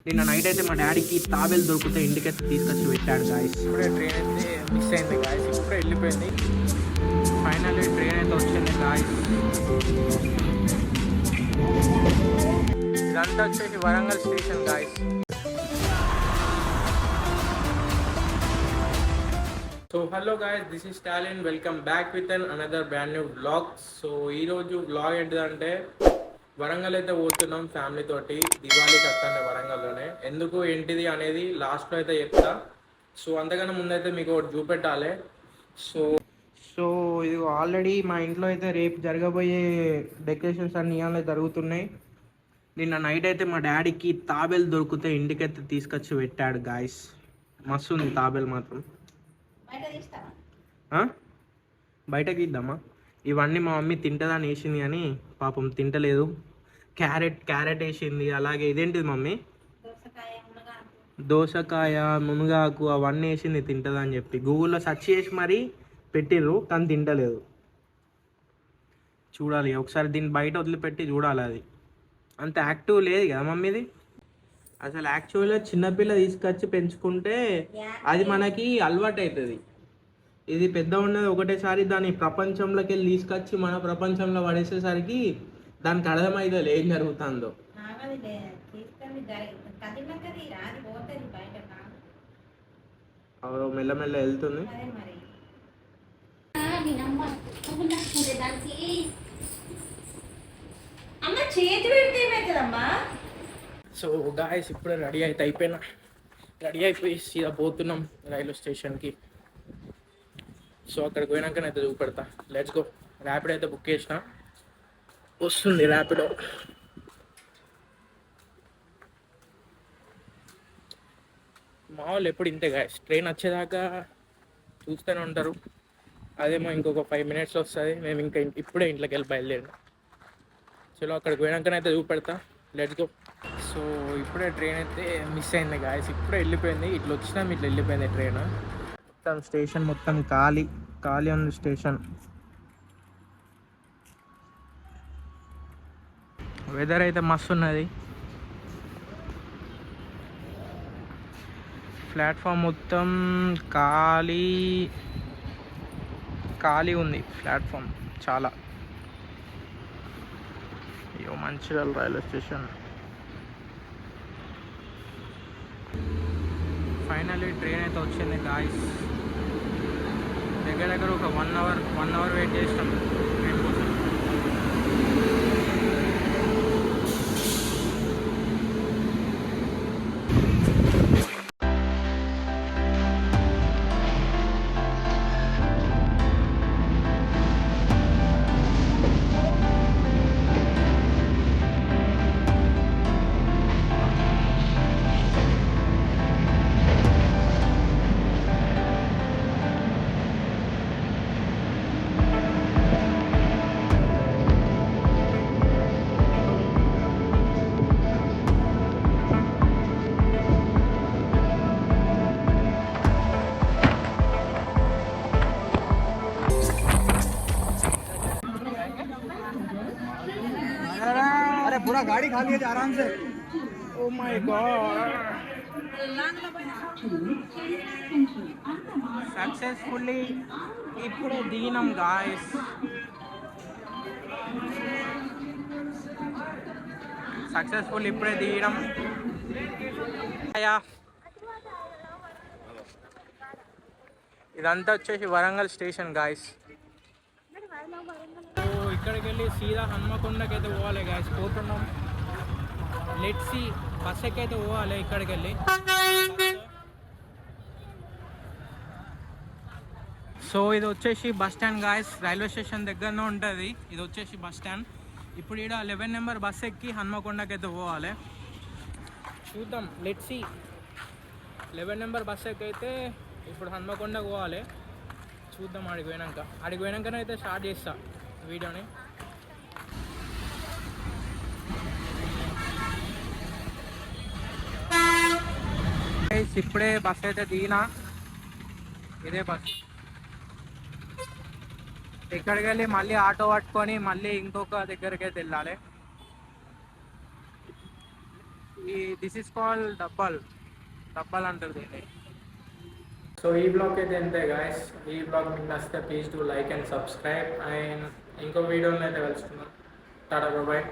నిన్న నైట్ అయితే మా డాడీకి తాబేలు దొరికితే ఇంటికైతే తీసుకొచ్చి పెట్టాడు గాయస్. ఇప్పుడే ట్రైన్ అయితే మిస్ అయింది గాయస్, ఇప్పుడే వెళ్ళిపోయింది. ఫైనల్లీ ట్రైన్ అయితే వచ్చింది గాయస్. ఇదంతా వచ్చేసి Warangal station guys. So hello guys, this is Stalin. Welcome back with another brand new vlog. So ఈరోజు వ్లాగ్ ఏంటిదంటే వరంగల్ అయితే పోతున్నాం ఫ్యామిలీ తోటి. దివాళీకి వస్తాను వరంగల్లోనే. ఎందుకు ఏంటిది అనేది లాస్ట్లో అయితే చెప్తా. సో అంతకన్నా ముందైతే మీకు ఒకటి చూపెట్టాలి. సో సో ఇది ఆల్రెడీ మా ఇంట్లో అయితే రేపు జరగబోయే డెకరేషన్స్ అన్ని ఇవాళ జరుగుతున్నాయి. నిన్న నైట్ అయితే మా డాడీకి తాబేలు దొరికితే ఇంటికైతే తీసుకొచ్చి పెట్టాడు గాయస్. మస్తు ఉంది తాబేలు మాత్రం. బయటకి ఇద్దామా? ఇవన్నీ మా మమ్మీ తింటుందని వేసింది కానీ పాపం తింటలేదు. క్యారెట్ వేసింది. అలాగే ఇదేంటిది మమ్మీ? దోసకాయ, మునగాకు అవన్నీ వేసింది తింటుందని చెప్పి గూగుల్లో సెర్చ్ చేసి మరీ పెట్టిర్రు, కానీ తింటలేదు. చూడాలి ఒకసారి దీన్ని బయట వదిలిపెట్టి చూడాలి. అది అంత యాక్టివ్ లేదు కదా మమ్మీది. అసలు యాక్చువల్గా చిన్నపిల్ల తీసుకొచ్చి పెంచుకుంటే అది మనకి అలవాటు అవుతుంది. ఇది పెద్ద ఉన్నది ఒకటేసారి దాన్ని ప్రపంచంలోకి వెళ్ళి తీసుకొచ్చి మన ప్రపంచంలో పడేసేసరికి దానికి అర్థమైంది ఏం జరుగుతుందో. మెల్లమెల్ల వెళ్తుంది. సో గాయస్ ఇప్పుడే రెడీ అయిపోయి సీదా పోతున్నాం రైల్వే స్టేషన్కి. సో అక్కడికి పోయినాకనైతే చూపెడతా. Let's go. ర్యాపిడో అయితే బుక్ చేసిన, వస్తుంది ర్యాపిడో. మా వాళ్ళు ఎప్పుడు ఇంతే గాయస్, ట్రైన్ వచ్చేదాకా చూస్తూనే ఉంటారు. అదేమో ఇంకొక 5 minutes వస్తుంది. మేము ఇంకా ఇప్పుడే ఇంట్లోకి వెళ్ళి బయలుదేరినాం. చలో అక్కడికి పోయినాకనైతే చూపెడతా. Let's go. సో ఇప్పుడే ట్రైన్ అయితే మిస్ అయింది గాయస్, ఇప్పుడే వెళ్ళిపోయింది. ఇట్లా వచ్చినాం, ఇట్లా వెళ్ళిపోయింది ట్రైన్. మొత్తం స్టేషన్ మొత్తం ఖాళీ ఉంది స్టేషన్. వెదర్ అయితే మస్తు ఉన్నది. ప్లాట్ఫామ్ మొత్తం ఖాళీ ఉంది. ప్లాట్ఫామ్ చాలా. అయ్యో, Mancherial railway station. Finally train అయితే వచ్చింది గాయస్. దగ్గర ఒక 1 hour వెయిట్ చేస్తాం ట్రైన్ కోసం. पूरा गाड़ी खाली है आराम से. ఓ మై గాడ్, సక్సెస్ఫుల్లీ ఇప్పుడే దిగినాం గాయస్. ఇప్పుడే దిగడం. ఇదంతా వచ్చేసి వరంగల్ స్టేషన్ గాయస్. సో ఇక్కడికి వెళ్ళి సీదా హన్మకొండకి అయితే పోవాలి గాయస్. పోతున్నాం. లెట్స్ సీ, బస్ ఎక్కైతే పోవాలి ఇక్కడికి వెళ్ళి. సో ఇది వచ్చేసి bus stand guys, railway station దగ్గరనే ఉంటుంది. ఇది వచ్చేసి బస్ స్టాండ్. ఇప్పుడు ఇక్కడ 11 number బస్ ఎక్కి హన్మకొండకి అయితే పోవాలి. చూద్దాం, లెట్స్ సీ. 11 number బస్ ఎక్కైతే ఇప్పుడు హన్మకొండకు పోవాలి. చూద్దాం. ఆడికి పోయినాకనే అయితే స్టార్ట్ చేస్తా వీడియోని. ఇప్పుడే బస్ అయితే దిగినా. ఇదే బస్. ఇక్కడికి వెళ్ళి మళ్ళీ ఆటో పట్టుకొని మళ్ళీ ఇంకొక దగ్గరికి అయితే వెళ్ళాలి. దిస్ ఇస్ కాల్ డబ్బాల్ డబ్బాల్ అంటారు దీన్ని. సో ఈ బ్లాగ్ అయితే అంతే గాయస్. ఈ బ్లాగ్ మీకు నచ్చితే please do like and subscribe. And ఇంకో వీడియోలో అయితే కలుసుకుందాం. టాటా బాయ్.